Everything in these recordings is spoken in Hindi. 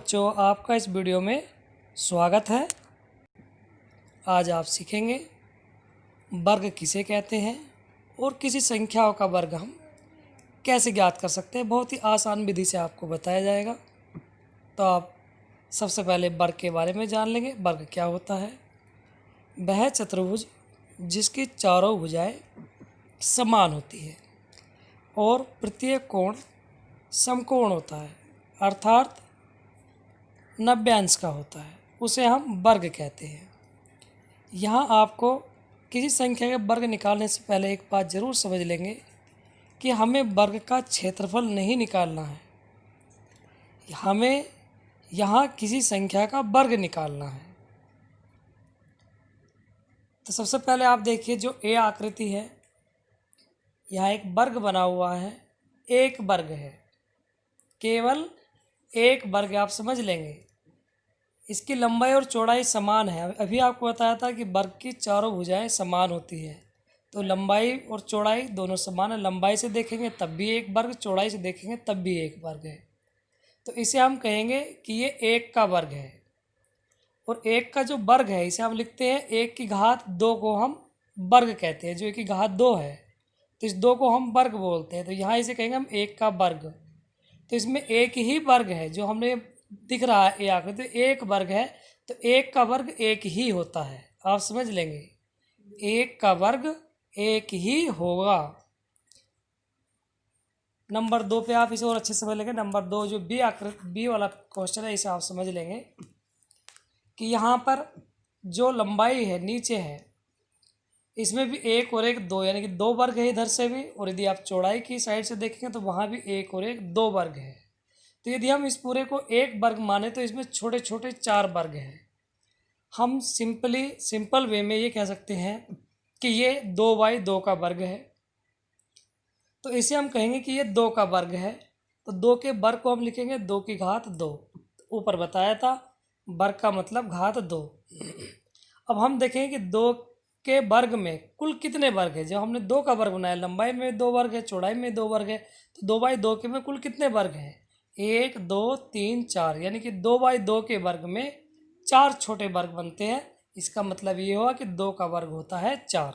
बच्चों, आपका इस वीडियो में स्वागत है। आज आप सीखेंगे वर्ग किसे कहते हैं और किसी संख्याओं का वर्ग हम कैसे ज्ञात कर सकते हैं। बहुत ही आसान विधि से आपको बताया जाएगा। तो आप सबसे पहले वर्ग के बारे में जान लेंगे। वर्ग क्या होता है? वह चतुर्भुज जिसकी चारों भुजाएं समान होती है और प्रत्येक कोण समकोण होता है, अर्थात 90 अंश का होता है, उसे हम वर्ग कहते हैं। यहाँ आपको किसी संख्या के वर्ग निकालने से पहले एक बात ज़रूर समझ लेंगे कि हमें वर्ग का क्षेत्रफल नहीं निकालना है, हमें यहाँ किसी संख्या का वर्ग निकालना है। तो सबसे पहले आप देखिए, जो ए आकृति है, यहाँ एक वर्ग बना हुआ है, एक वर्ग है, केवल एक वर्ग। आप समझ लेंगे इसकी लंबाई और चौड़ाई समान है। अभी आपको बताया था कि वर्ग की चारों भुजाएं समान होती है, तो लंबाई और चौड़ाई दोनों समान है। लंबाई से देखेंगे तब भी एक वर्ग, चौड़ाई से देखेंगे तब भी एक वर्ग है। तो इसे हम कहेंगे कि ये एक का वर्ग है। और एक का जो वर्ग है इसे हम लिखते हैं एक की घात दो को हम वर्ग कहते हैं। जो एक की घात दो है तो इस दो को हम वर्ग बोलते हैं। तो यहाँ इसे कहेंगे हम एक का वर्ग। तो इसमें एक ही वर्ग है जो हमने दिख रहा है, ए आकृति एक वर्ग है। तो एक का वर्ग एक ही होता है, आप समझ लेंगे, एक का वर्ग एक ही होगा। नंबर 2 पे आप इसे और अच्छे से समझ लेंगे। नंबर 2 जो बी आकृति बी वाला क्वेश्चन है, इसे आप समझ लेंगे कि यहाँ पर जो लंबाई है नीचे है, इसमें भी एक और एक दो, यानी कि दो वर्ग है इधर से भी। और यदि आप चौड़ाई की साइड से देखेंगे तो वहाँ भी एक और एक दो वर्ग है। तो यदि हम इस पूरे को एक वर्ग माने तो इसमें छोटे छोटे चार वर्ग हैं। हम सिंपल वे में ये कह सकते हैं कि ये 2/2 का वर्ग है। तो इसे हम कहेंगे कि ये 2 का वर्ग है। तो 2 के वर्ग को हम लिखेंगे 2 की घात 2। ऊपर बताया था वर्ग का मतलब घात 2। अब हम देखेंगे कि 2 के वर्ग में कुल कितने वर्ग है। जब हमने 2 का वर्ग बनाया, लंबाई में 2 वर्ग है, चौड़ाई में 2 वर्ग है, तो 2/2 के में कुल कितने वर्ग हैं? 1 2 3 4, यानी कि 2/2 के वर्ग में 4 छोटे वर्ग बनते हैं। इसका मतलब ये हुआ कि 2 का वर्ग होता है 4।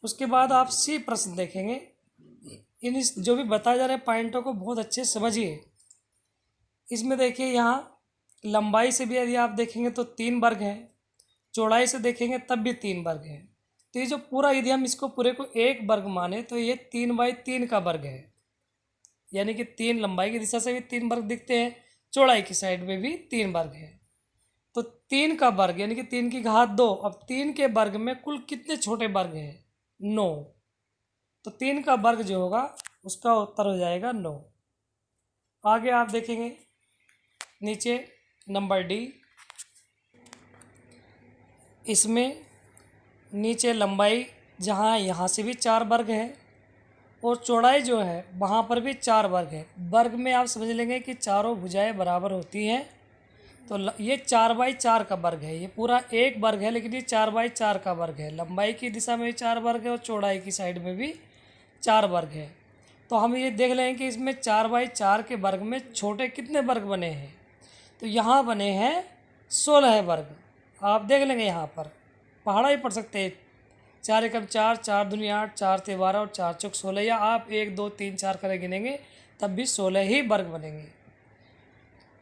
उसके बाद आप सी प्रश्न देखेंगे। इन जो भी बताए जा रहे पॉइंटों को बहुत अच्छे से समझिए। इसमें देखिए, यहाँ लंबाई से भी यदि आप देखेंगे तो 3 वर्ग हैं, चौड़ाई से देखेंगे तब भी 3 वर्ग है। तो ये जो पूरा, यदि हम इसको पूरे को एक वर्ग माने तो ये 3/3 का वर्ग है, यानी कि 3 लंबाई की दिशा से भी 3 वर्ग दिखते हैं, चौड़ाई की साइड में भी 3 वर्ग है। तो 3 का वर्ग यानी कि 3 की घात 2। अब 3 के वर्ग में कुल कितने छोटे वर्ग हैं? 9। तो 3 का वर्ग जो होगा उसका उत्तर हो जाएगा 9। आगे आप देखेंगे नीचे नंबर डी। इसमें नीचे लंबाई जहाँ यहाँ से भी 4 वर्ग है और चौड़ाई जो है वहाँ पर भी 4 वर्ग है। वर्ग में आप समझ लेंगे कि चारों भुजाएं बराबर होती हैं। तो ये 4/4 का वर्ग है। ये पूरा एक वर्ग है लेकिन ये 4/4 का वर्ग है। लंबाई की दिशा में भी 4 वर्ग है और चौड़ाई की साइड में भी 4 वर्ग है। तो हम ये देख लें कि इसमें 4/4 के वर्ग में छोटे कितने वर्ग बने हैं। तो यहाँ बने हैं 16 वर्ग। आप देख लेंगे यहाँ पर पहाड़ा ही पढ़ सकते हैं। 4 एकम 4, 4 दूनी 8, 4 ते 12 और 4 चौक 16, या आप 1 2 3 4 कर गिनेंगे तब भी 16 ही वर्ग बनेंगे।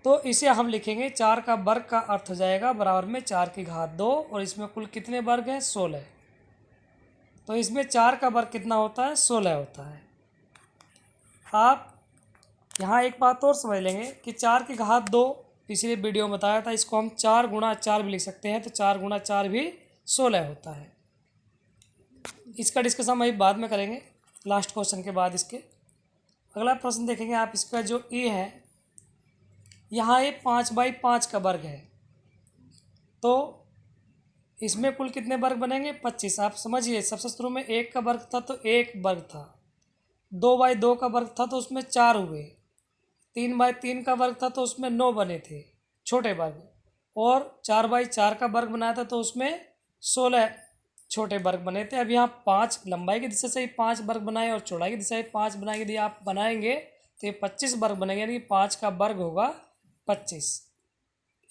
तो इसे हम लिखेंगे 4 का वर्ग का अर्थ हो जाएगा बराबर में 4 की घात 2। और इसमें कुल कितने वर्ग हैं? 16। तो इसमें 4 का वर्ग कितना होता है? 16 होता है। आप यहाँ एक बात और समझ लेंगे कि 4 की घात 2 पिछले वीडियो में बताया था, इसको हम 4 गुणा 4 भी लिख सकते हैं। तो 4 गुणा 4 भी 16 होता है। इसका डिस्कशन हम अभी बाद में करेंगे, लास्ट क्वेश्चन के बाद। इसके अगला प्रश्न देखेंगे आप। इसका जो ई है, यहाँ ये 5/5 का वर्ग है। तो इसमें कुल कितने वर्ग बनेंगे? 25। आप समझिए, सबसे शुरू में 1 का वर्ग था तो 1 वर्ग था, 2/2 का वर्ग था तो उसमें 4 हुए, 3/3 का वर्ग था तो उसमें 9 बने थे छोटे वर्ग, और 4/4 का वर्ग बनाया था तो उसमें 16 छोटे वर्ग बने थे। अब यहाँ 5 लंबाई की दिशा से ही 5 वर्ग बनाए और चौड़ाई की दिशा से 5 बनाए। यदि आप बनाएंगे तो ये 25 वर्ग बनेगा, यानी 5 का वर्ग होगा 25।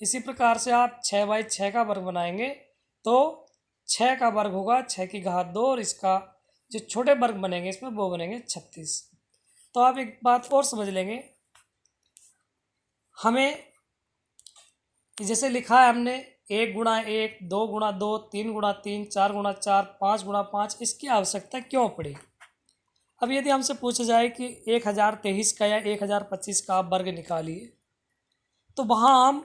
इसी प्रकार से आप 6/6 का वर्ग बनाएंगे तो 6 का वर्ग होगा 6 की घात 2, और इसका जो छोटे वर्ग बनेंगे इसमें वो बनेंगे 36। तो आप एक बात और समझ लेंगे, हमें जैसे लिखा है हमने 1x1, 2x2, 3x3, 4x4, 5x5, इसकी आवश्यकता क्यों पड़ी। अब यदि हमसे पूछा जाए कि 1023 का या 1025 का आप वर्ग निकालिए, तो वहाँ हम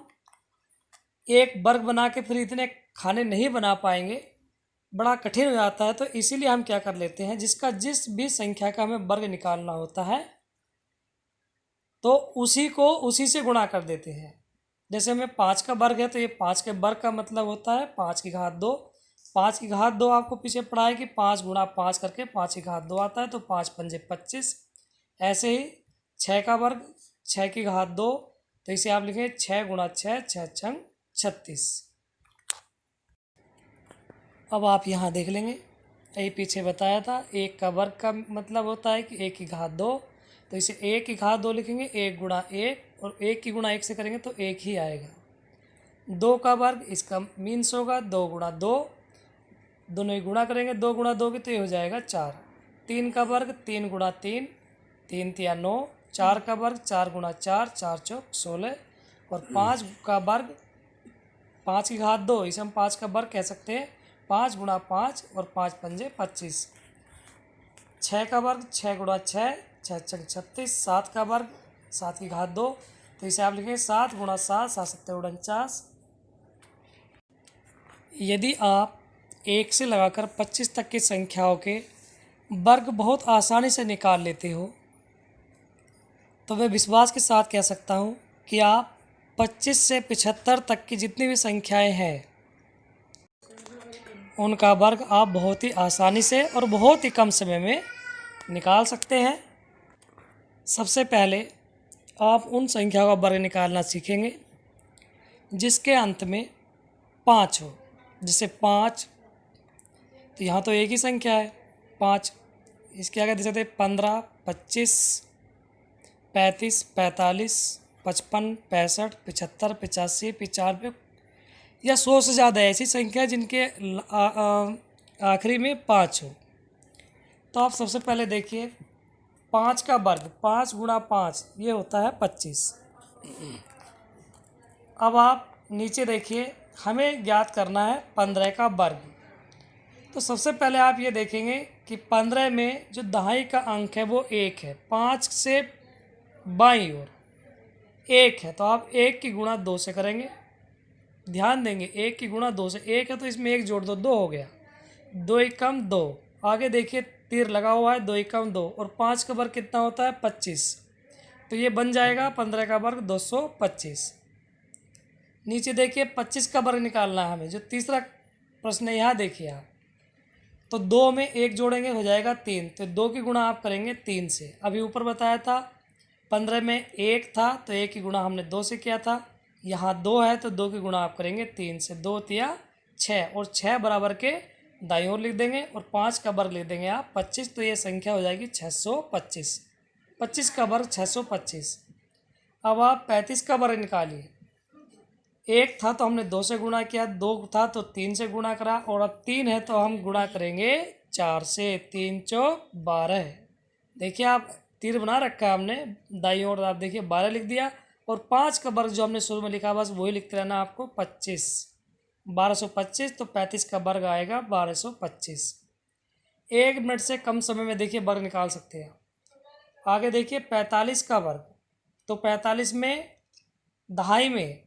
एक वर्ग बना के फिर इतने खाने नहीं बना पाएंगे, बड़ा कठिन हो जाता है। तो इसीलिए हम क्या कर लेते हैं, जिसका जिस भी संख्या का हमें वर्ग निकालना होता है तो उसी को उसी से गुणा कर देते हैं। जैसे हमें 5 का वर्ग है तो ये 5 के वर्ग का मतलब होता है 5 की घात 2। 5 की घात 2 आपको पीछे पढ़ा है कि 5 गुणा 5 करके 5 की घात 2 आता है, तो 5 पंजे 25। ऐसे ही 6 का वर्ग 6 की घात 2, तो इसे आप लिखेंगे 6 गुणा 6, 6 छंग 36। अब आप यहाँ देख लेंगे, यही पीछे बताया था, 1 का वर्ग का मतलब होता है कि 1 की घात 2, तो इसे 1 की घात 2 लिखेंगे, 1 गुणा 1, और 1 की गुणा 1 से करेंगे तो 1 ही आएगा। 2 का वर्ग इसका मीन्स होगा 2 गुणा 2, दोनों ही गुणा करेंगे 2 गुणा 2 की, तो ये हो जाएगा 4। 3 का वर्ग 3 गुणा 3, 3 तिया 9। 4 का वर्ग 4 गुणा 4, 4 चौक 16। और 5 का वर्ग 5 की घात 2, इसे हम 5 का वर्ग कह सकते हैं, 5 गुणा 5 और 5 पंजे 25। 6 का वर्ग 6 गुणा 6, 6 छंग 36। 7 का वर्ग 7 की घात 2, तो इसे आप लिखेंगे 7 गुणा 7, 7 सत्ते 49। यदि आप 1 से लगाकर 25 तक की संख्याओं के वर्ग बहुत आसानी से निकाल लेते हो, तो मैं विश्वास के साथ कह सकता हूँ कि आप 25 से 75 तक की जितनी भी संख्याएं हैं उनका वर्ग आप बहुत ही आसानी से और बहुत ही कम समय में निकाल सकते हैं। सबसे पहले आप उन संख्याओं का वर्ग निकालना सीखेंगे जिसके अंत में 5 हो। जैसे 5, तो यहाँ तो एक ही संख्या है 5, इसके आगे दे सकते 15, 25, 35, 45, 55, 65, 75, 85, 95 या 100 से ज़्यादा ऐसी संख्या जिनके आखिरी में 5 हो। तो आप सबसे पहले देखिए 5 का वर्ग 5 गुणा 5 ये होता है 25। अब आप नीचे देखिए, हमें ज्ञात करना है 15 का वर्ग। तो सबसे पहले आप ये देखेंगे कि 15 में जो दहाई का अंक है वो 1 है, 5 से बाईं ओर 1 है, तो आप 1 की गुणा 2 से करेंगे। ध्यान देंगे 1 की गुणा 2 से, 1 है तो इसमें 1 जोड़ दो, 2 हो गया, 2 एकम 2। आगे देखिए तीर लगा हुआ है, 2 एकम 2, और 5 का वर्ग कितना होता है 25, तो ये बन जाएगा 15 का वर्ग 225। नीचे देखिए 25 का वर्ग निकालना है हमें, जो तीसरा प्रश्न है यहाँ देखिए आप, तो 2 में 1 जोड़ेंगे हो जाएगा 3, तो 2 की गुणा आप करेंगे 3 से। अभी ऊपर बताया था 15 में 1 था तो 1 की गुणा हमने 2 से किया था, यहाँ 2 है तो 2 की गुणा आप करेंगे 3 से, 2 तिया 6, और 6 बराबर के दाईं ओर लिख देंगे, और 5 का वर्ग लिख देंगे आप 25, तो ये संख्या हो जाएगी 625। 25 का वर्ग 625। अब आप 35 का वर्ग निकालिए, 1 था तो हमने 2 से गुणा किया, 2 था तो 3 से गुणा करा, और अब 3 है तो हम गुणा करेंगे 4 से, 3 चौक 12। देखिए आप तीर बना रखा है हमने दाईं ओर, आप देखिए 12 लिख दिया, और 5 का वर्ग जो हमने शुरू में लिखा बस वही लिखते रहना आपको 25, 1225। तो 35 का वर्ग आएगा 1225। 1 मिनट से कम समय में देखिए वर्ग निकाल सकते हैं। आगे देखिए 45 का वर्ग, तो 45 में दहाई में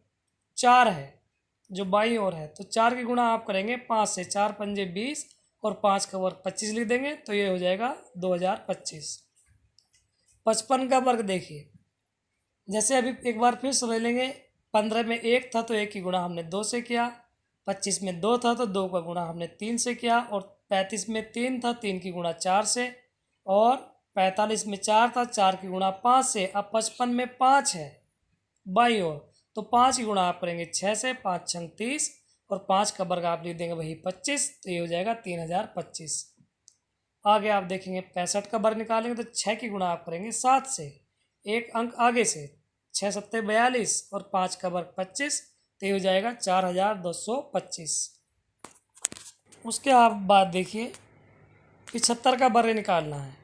4 है जो बाईं ओर है, तो 4 की गुणा आप करेंगे 5 से, 4 पंजे 20, और 5 का वर्ग 25 लिख देंगे, तो ये हो जाएगा 2025। 55 का वर्ग देखिए, जैसे अभी एक बार फिर समझ लेंगे, 15 में 1 था तो 1 की गुणा हमने 2 से किया, 25 में 2 था तो 2 का गुणा हमने 3 से किया, और 35 में 3 था 3 की गुणा 4 से, और 45 में 4 था 4 की गुणा 5 से। अब 55 में 5 है बाईं ओर, तो 5 की गुणा आप करेंगे 6 से, 5 छंग 30, और 5 का वर्ग आप लिख देंगे वही 25, तो ये हो जाएगा 3025। आगे आप देखेंगे 65 का वर्ग निकालेंगे तो 6 की गुणा आप करेंगे 7 से, एक अंक आगे से, 6 सत्ते 42 और 5 का वर्ग 25, तो ये हो जाएगा 4225। उसके बाद देखिए 75 का वर्ग निकालना है,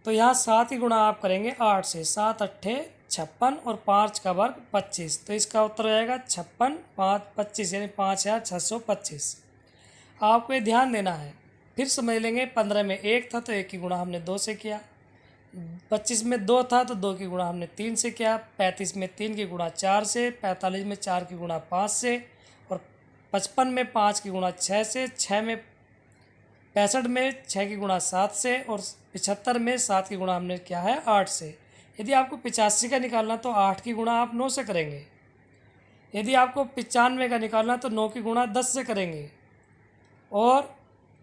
तो यहाँ 7 ही गुणा आप करेंगे 8 से, 7 अट्ठे 56 और 5 का वर्ग 25, तो इसका उत्तर हो जाएगा 56 5 25 यानी 5625। आपको ये ध्यान देना है, फिर समझ लेंगे। 15 में 1 था तो 1 की गुणा हमने 2 से किया, 25 में 2 था तो 2 की गुणा हमने 3 से किया, 35 में 3 की गुणा 4 से, 45 में 4 की गुणा 5 से, और 55 में 5 की गुणा 6 से, 65 में 6 की गुणा 7 से, और 75 में 7 की गुणा हमने किया है 8 से। यदि आपको 85 का निकालना तो 8 की गुणा आप 9 से करेंगे। यदि आपको 95 का निकालना तो 9 की गुणा 10 से करेंगे। और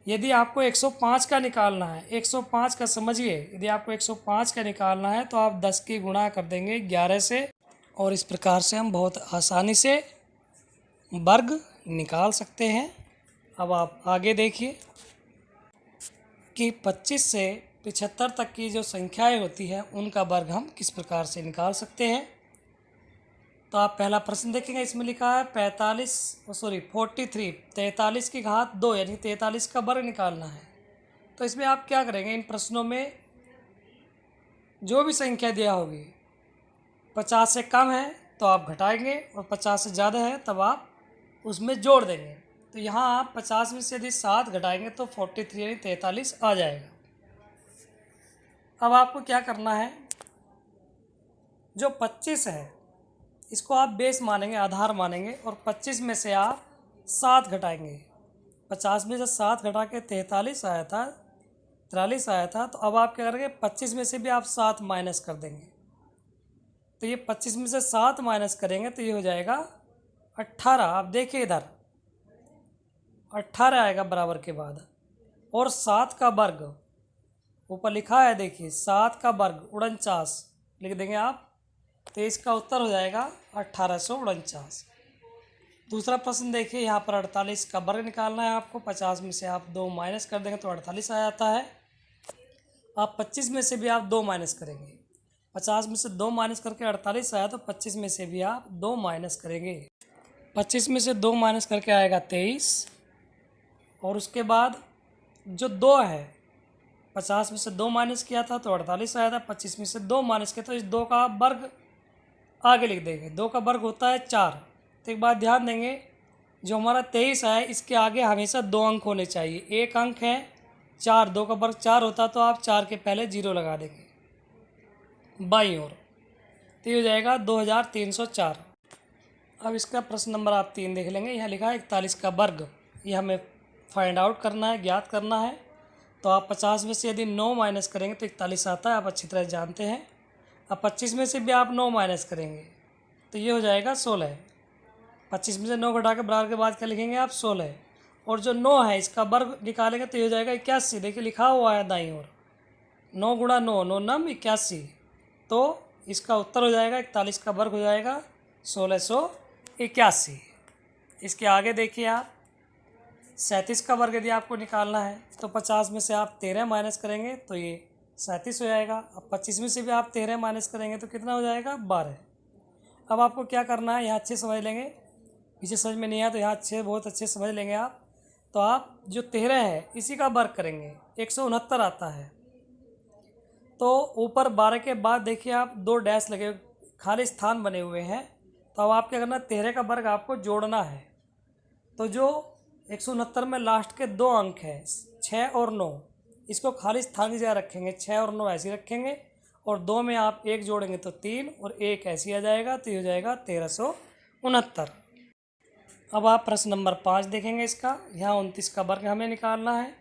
यदि आपको 105 का निकालना है, 105 का समझिए, यदि आपको 105 का निकालना है तो आप 10 की गुणा कर देंगे 11 से, और इस प्रकार से हम बहुत आसानी से वर्ग निकाल सकते हैं। अब आप आगे देखिए कि 25 से 75 तक की जो संख्याएं होती हैं उनका वर्ग हम किस प्रकार से निकाल सकते हैं। तो आप पहला प्रश्न देखेंगे, इसमें लिखा है 43 की घात 2 यानी 43 का वर्ग निकालना है। तो इसमें आप क्या करेंगे, इन प्रश्नों में जो भी संख्या दिया होगी 50 से कम है तो आप घटाएंगे, और 50 से ज़्यादा है तब आप उसमें जोड़ देंगे। तो यहाँ आप 50 में से यदि 7 घटाएंगे तो 43 यानी 43 आ जाएगा। अब आपको क्या करना है, जो 25 है इसको आप बेस मानेंगे, आधार मानेंगे, और 25 में से आप 7 घटाएंगे। 50 में से 7 घटा के 43 आया था, तो अब आप क्या करेंगे, 25 में से भी आप 7 माइनस कर देंगे। तो ये 25 में से 7 माइनस करेंगे तो ये हो जाएगा 18। आप देखिए इधर 18 आएगा बराबर के बाद, और 7 का वर्ग ऊपर लिखा है, देखिए 7 का वर्ग 49 लिख देंगे आप, तो इसका उत्तर हो जाएगा 1849। दूसरा प्रश्न देखिए, यहाँ पर 48 का वर्ग निकालना है आपको। 50 में से आप 2 माइनस कर देंगे तो 48 आ जाता है। आप 25 में से भी आप 2 माइनस करेंगे, 50 में से 2 माइनस करके 48 आया, तो 25 में से भी आप 2 माइनस करेंगे। 25 में से 2 माइनस करके आएगा 23, और उसके बाद जो 2 है, 50 में से 2 माइनस किया था तो 48 आया था, 25 में से 2 माइनस किया तो इस 2 का वर्ग आगे लिख देंगे। 2 का वर्ग होता है 4। तो एक बात ध्यान देंगे, जो हमारा 23 है इसके आगे हमेशा 2 अंक होने चाहिए। एक अंक है 4, 2 का वर्ग 4 होता तो आप 4 के पहले 0 लगा देंगे बाईं ओर, तो ये हो जाएगा 2304। अब इसका प्रश्न नंबर आप 3 देख लेंगे, यहाँ लिखा है 41 का वर्ग, ये हमें फाइंड आउट करना है, ज्ञात करना है। तो आप 50 में से यदि 9 माइनस करेंगे तो 41 आता है, आप अच्छी तरह जानते हैं। अब 25 में से भी आप 9 माइनस करेंगे तो ये हो जाएगा 16। 25 में से 9 घटा के बराबर के बाद क्या लिखेंगे आप, 16, और जो 9 है इसका वर्ग निकालेंगे तो ये हो जाएगा 81। देखिए लिखा हुआ है दाईं ओर, 9 गुणा 9, 9 नम 81, तो इसका उत्तर हो जाएगा 41 का वर्ग हो जाएगा 1681। इसके आगे देखिए आप 37 का वर्ग यदि आपको निकालना है तो 50 में से आप 13 माइनस करेंगे तो ये 37 हो जाएगा। अब 25 में से भी आप 13 माइनस करेंगे तो कितना हो जाएगा, 12। अब आपको क्या करना है, यहाँ अच्छे समझ लेंगे, पीछे समझ में नहीं आया तो यहाँ बहुत अच्छे समझ लेंगे आप। तो आप जो 13 है इसी का वर्ग करेंगे, 169 आता है। तो ऊपर 12 के बाद देखिए आप 2 डैश लगे खाली स्थान बने हुए हैं, तो अब आप क्या करना, 13 का वर्ग आपको जोड़ना है। तो जो 169 में लास्ट के 2 अंक हैं 6 और 9, इसको खाली स्थान की जगह रखेंगे, 6 और 9 ऐसे रखेंगे, और 2 में आप 1 जोड़ेंगे तो 3 और 1 ऐसे आ जाएगा, तो ये हो जाएगा 1369। अब आप प्रश्न नंबर 5 देखेंगे, इसका यहाँ 29 का वर्ग हमें निकालना है।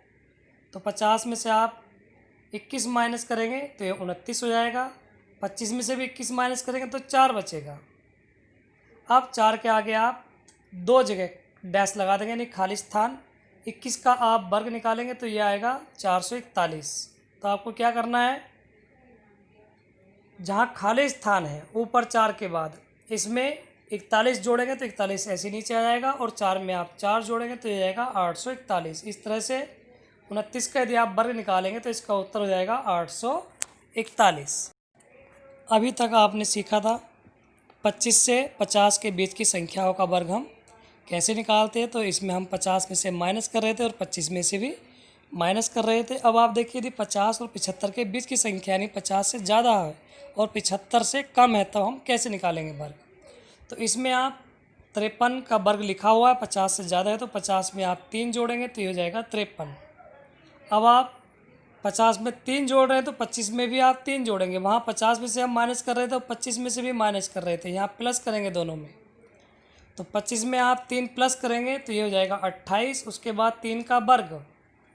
तो 50 में से आप 21 माइनस करेंगे तो ये 29 हो जाएगा। 25 में से भी 21 माइनस करेंगे तो 4 बचेगा। अब 4 के आगे आप 2 जगह डैश लगा देंगे, यानी खाली स्थान। 21 का आप वर्ग निकालेंगे तो ये आएगा 441। तो आपको क्या करना है, जहाँ खाली स्थान है ऊपर 4 के बाद इसमें 41 जोड़ेंगे तो 41 ऐसे नीचे आ जाएगा, और 4 में आप 4 जोड़ेंगे तो ये जाएगा 841। इस तरह से 29 का यदि आप वर्ग निकालेंगे तो इसका उत्तर हो जाएगा 841। अभी तक आपने सीखा था 25 से 50 के बीच की संख्याओं का वर्ग हम कैसे निकालते हैं। तो इसमें हम 50 में से माइनस कर रहे थे और 25 में से भी माइनस कर रहे थे। अब आप देखिए यदि 50 और 75 के बीच की संख्या यानी 50 से ज़्यादा है और 75 से कम है, तब हम कैसे निकालेंगे वर्ग। तो इसमें आप 53 का वर्ग लिखा हुआ है, 50 से ज़्यादा है तो 50 में आप 3 जोड़ेंगे तो ये हो जाएगा 53। अब आप 50 में 3 जोड़ रहे हैं तो 25 में भी आप 3 जोड़ेंगे। वहाँ 50 में से हम माइनस कर रहे थे तो 25 में से भी माइनस कर रहे थे, यहाँ प्लस करेंगे दोनों में। तो 25 में आप 3 प्लस करेंगे तो ये हो जाएगा 28। उसके बाद 3 का वर्ग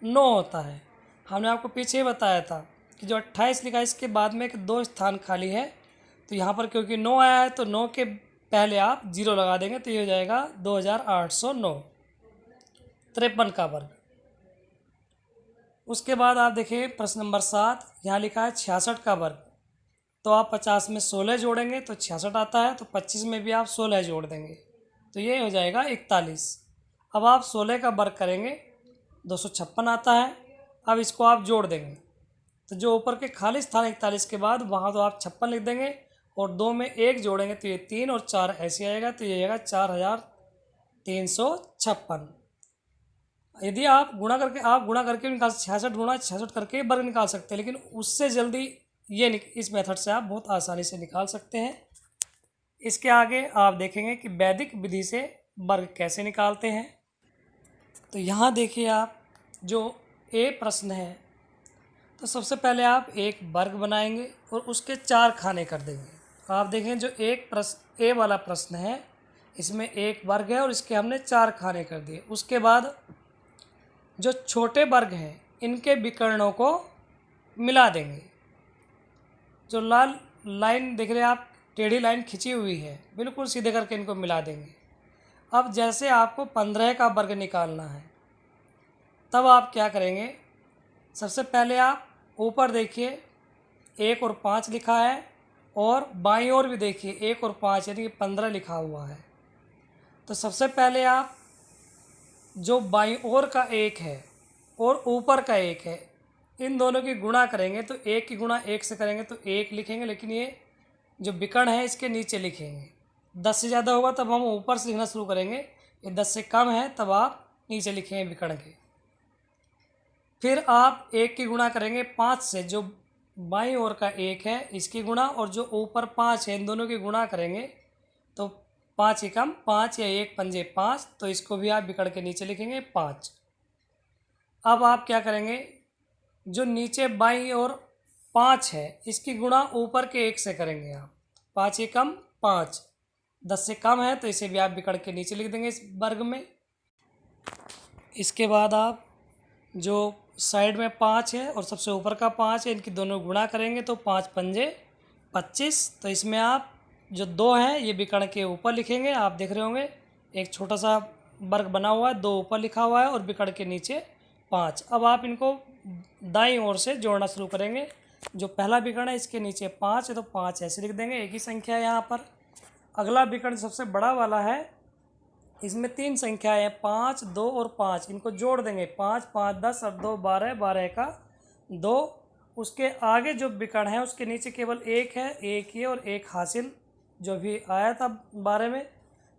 9 होता है। हमने आपको पीछे बताया था कि जो 28 लिखा है इसके बाद में एक 2 स्थान खाली है, तो यहाँ पर क्योंकि 9 आया है तो 9 के पहले आप 0 लगा देंगे तो ये हो जाएगा 2809, 53 का वर्ग। उसके बाद आप देखिए प्रश्न नंबर 7, यहाँ लिखा है 66 का वर्ग। तो आप 50 में 16 जोड़ेंगे तो 66 आता है, तो 25 में भी आप 16 जोड़ देंगे तो ये हो जाएगा 41। अब आप 16 का वर्ग करेंगे 256 आता है। अब इसको आप जोड़ देंगे तो जो ऊपर के खाली स्थान 41 के बाद वहाँ तो आप 56 लिख देंगे और 2 में 1 जोड़ेंगे तो ये 3 और 4 ऐसे आएगा तो ये आएगा 4356। यदि आप गुणा करके निकाल 66 गुणा 66 करके वर्ग निकाल सकते हैं, लेकिन उससे जल्दी इस मेथड से आप बहुत आसानी से निकाल सकते हैं। इसके आगे आप देखेंगे कि वैदिक विधि से वर्ग कैसे निकालते हैं। तो यहाँ देखिए आप जो ए प्रश्न है, तो सबसे पहले आप एक वर्ग बनाएंगे और उसके 4 खाने कर देंगे। आप देखें जो एक प्रश्न ए वाला प्रश्न है इसमें एक वर्ग है और इसके हमने 4 खाने कर दिए। उसके बाद जो छोटे वर्ग हैं इनके विकर्णों को मिला देंगे। जो लाल लाइन देख रहे हैं आप, टेढ़ी लाइन खिंची हुई है, बिल्कुल सीधे करके इनको मिला देंगे। अब जैसे आपको 15 का वर्ग निकालना है तब आप क्या करेंगे, सबसे पहले आप ऊपर देखिए 1 और 5 लिखा है और बाईं ओर भी देखिए 1 और 5 यानी कि 15 लिखा हुआ है। तो सबसे पहले आप जो बाईं ओर का 1 है और ऊपर का 1 है इन दोनों की गुणा करेंगे तो 1 की गुणा 1 से करेंगे तो 1 लिखेंगे, लेकिन ये जो विकर्ण है इसके नीचे लिखेंगे। 10 से ज़्यादा होगा तब हम ऊपर से लिखना शुरू करेंगे, ये 10 से कम है तब आप नीचे लिखेंगे विकर्ण के। फिर आप 1 की गुणा करेंगे 5 से, जो बाईं ओर का 1 है इसकी गुणा और जो ऊपर 5 है इन दोनों की गुणा करेंगे तो 5 एकम 5 या 1 पंजे 5, तो इसको भी आप विकर्ण के नीचे लिखेंगे 5। अब आप क्या करेंगे, जो नीचे बाईं ओर 5 है इसकी गुणा ऊपर के 1 से करेंगे आप। 5 एकम 5, 10 से कम है तो इसे भी आप विकर्ण के नीचे लिख देंगे इस वर्ग में। इसके बाद आप जो साइड में 5 है और सबसे ऊपर का 5 है इनकी दोनों गुणा करेंगे तो 5 पंजे 25। तो इसमें आप जो 2 हैं ये विकर्ण के ऊपर लिखेंगे। आप देख रहे होंगे एक छोटा सा वर्ग बना हुआ है, 2 ऊपर लिखा हुआ है और विकर्ण के नीचे 5। अब आप इनको दाईं ओर से जोड़ना शुरू करेंगे। जो पहला विकर्ण है इसके नीचे 5 है तो 5 ऐसे लिख देंगे, एक ही संख्या है यहाँ पर। अगला विकर्ण सबसे बड़ा वाला है, इसमें 3 संख्याएँ हैं 5, 2 और 5, इनको जोड़ देंगे 5, 5, 10 और 2, 12, 12 का 2। उसके आगे जो विकर्ण है उसके नीचे केवल 1 है, 1 ये और 1 हासिल जो भी आया था 12 में,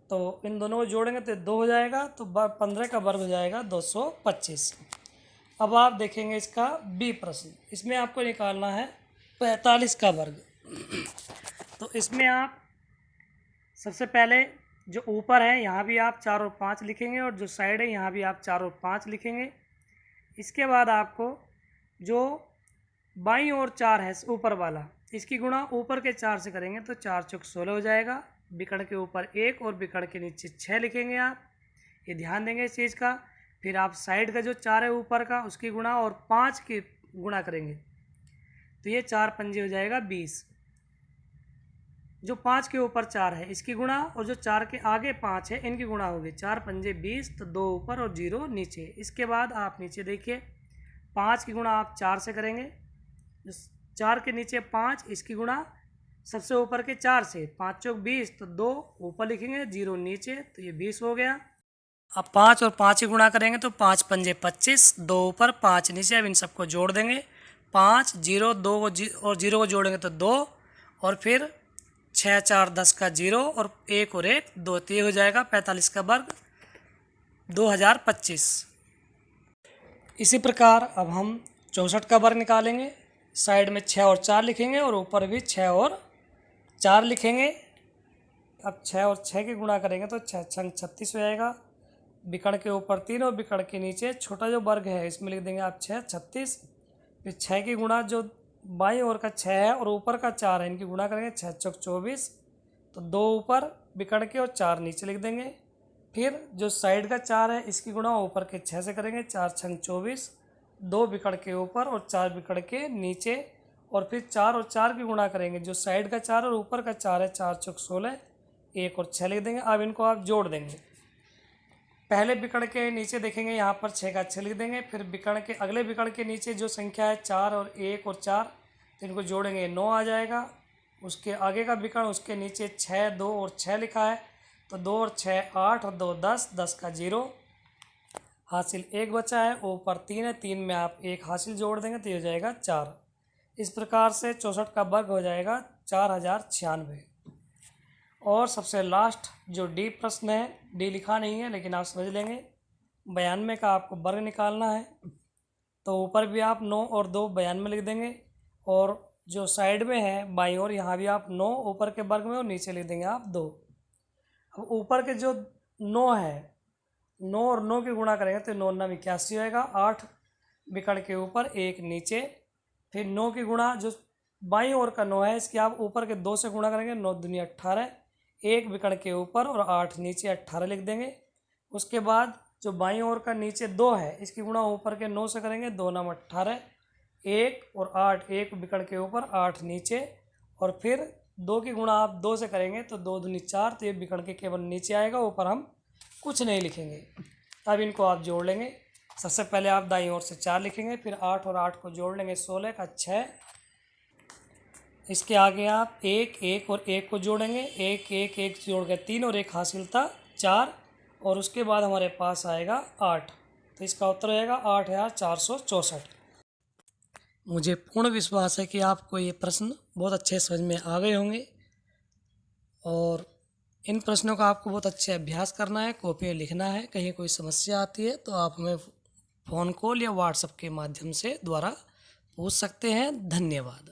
तो इन दोनों को जोड़ेंगे तो 2 हो जाएगा, तो 15 का वर्ग हो जाएगा 225। अब आप देखेंगे इसका बी प्रश्न, इसमें आपको निकालना है 45 का वर्ग। तो इसमें आप सबसे पहले जो ऊपर है यहाँ भी आप 4 और 5 लिखेंगे और जो साइड है यहाँ भी आप 4 और 5 लिखेंगे। इसके बाद आपको जो बाईं ओर 4 है ऊपर वाला, इसकी गुणा ऊपर के 4 से करेंगे तो 4 चौक 16 हो जाएगा। विकर्ण के ऊपर 1 और विकर्ण के नीचे 6 लिखेंगे आप, ये ध्यान देंगे इस चीज़ का। फिर आप साइड का जो 4 है ऊपर का उसकी गुणा और 5 की गुणा करेंगे तो ये 4 पंजे हो जाएगा 20। जो 5 के ऊपर 4 है इसकी गुणा और जो 4 के आगे 5 है इनकी गुणा होगी, 4 पंजे 20, तो 2 ऊपर और 0 नीचे। इसके बाद आप नीचे देखिए 5 की गुणा आप 4 से करेंगे, 4 के नीचे 5 इसकी गुणा सबसे ऊपर के 4 से, 5 चौक 20, तो 2 ऊपर लिखेंगे 0 नीचे, तो ये 20 हो गया। अब 5 और 5 की गुणा करेंगे तो 5 पंजे 25, 2 ऊपर 5 नीचे। अब इन सबको जोड़ देंगे, 5, 0, 2 और 0 को जोड़ेंगे तो 2 और फिर 6 4 10 का 0 और 1 और 1 2, तो ये हो जाएगा 45 का वर्ग 2025। इसी प्रकार अब हम 64 का वर्ग निकालेंगे। साइड में 6 और 4 लिखेंगे और ऊपर भी 6 और 4 लिखेंगे। अब 6 और 6 की गुणा करेंगे तो 6 छंग 36 हो जाएगा। विकर्ण के ऊपर 3 और विकर्ण के नीचे छोटा जो वर्ग है इसमें लिख देंगे आप 6 36। फिर 6 की गुणा जो बाईं ओर का 6 है और ऊपर का 4 है, इनकी गुणा करेंगे 6 चौक 24, तो 2 ऊपर विकर्ण के और 4 नीचे लिख देंगे। फिर जो साइड का 4 है इसकी गुणा ऊपर के 6 से करेंगे, 4 छंग 24, 2 विकर्ण के ऊपर और 4 विकर्ण के नीचे, और फिर 4 और 4 की गुणा करेंगे। जो साइड का 4 और ऊपर का 4 है, 4 चौक 16, 1 और 6 लिख देंगे। अब इनको आप जोड़ देंगे। पहले विकर्ण के नीचे देखेंगे यहाँ पर 6 का 6 लिख देंगे। फिर विकर्ण के अगले विकर्ण के नीचे जो संख्या है 4 और 1 और 4, तो इनको जोड़ेंगे 9 आ जाएगा। उसके आगे का विकर्ण उसके नीचे 6 2 और 6 लिखा है, तो 2 और 6 8 और 2 10, 10 का 0 हासिल 1 बचा है। ऊपर 3 है, 3 में आप 1 हासिल जोड़ देंगे तो ये हो जाएगा 4। इस प्रकार से 64 का वर्ग हो जाएगा 4096। और सबसे लास्ट जो डी प्रश्न है, डी लिखा नहीं है लेकिन आप समझ लेंगे। 92 का आपको वर्ग निकालना है, तो ऊपर भी आप 9 और 2 92 लिख देंगे, और जो साइड में है बाईं ओर यहाँ भी आप 9 ऊपर के वर्ग में और नीचे लिख देंगे आप 2। अब ऊपर के जो 9 है, 9 और 9 की गुणा करेंगे तो 9 9 81 होएगा। 8 विकर्ण के ऊपर 1 नीचे, फिर 9 की गुणा जो बाईं ओर का 9 है इसकी आप ऊपर के 2 से गुणा करेंगे, 9 दूनी 18, 1 विकर्ण के ऊपर और 8 नीचे 18 लिख देंगे। उसके बाद जो बाईं ओर का नीचे 2 है इसकी गुणा ऊपर के 9 से करेंगे, 2 9 18, 1 और 8, 1 विकर्ण के ऊपर 8 नीचे, और फिर 2 की गुणा आप 2 से करेंगे तो 2 दूनी 4, तो ये विकर्ण के केवल नीचे आएगा, ऊपर हम कुछ नहीं लिखेंगे। अब इनको आप जोड़ लेंगे। सबसे पहले आप दाईं ओर से 4 लिखेंगे, फिर 8 और 8 को जोड़ लेंगे, 16 का 6। इसके आगे आप 1 1 और 1 को जोड़ेंगे, 1 1 1 जोड़ के 3 और 1 हासिल था 4, और उसके बाद हमारे पास आएगा 8, तो इसका उत्तर आएगा 8464। मुझे पूर्ण विश्वास है कि आपको ये प्रश्न बहुत अच्छे समझ में आ गए होंगे, और इन प्रश्नों का आपको बहुत अच्छे अभ्यास करना है, कॉपी में लिखना है। कहीं कोई समस्या आती है तो आप हमें फ़ोन कॉल या व्हाट्सएप के माध्यम से द्वारा पूछ सकते हैं। धन्यवाद।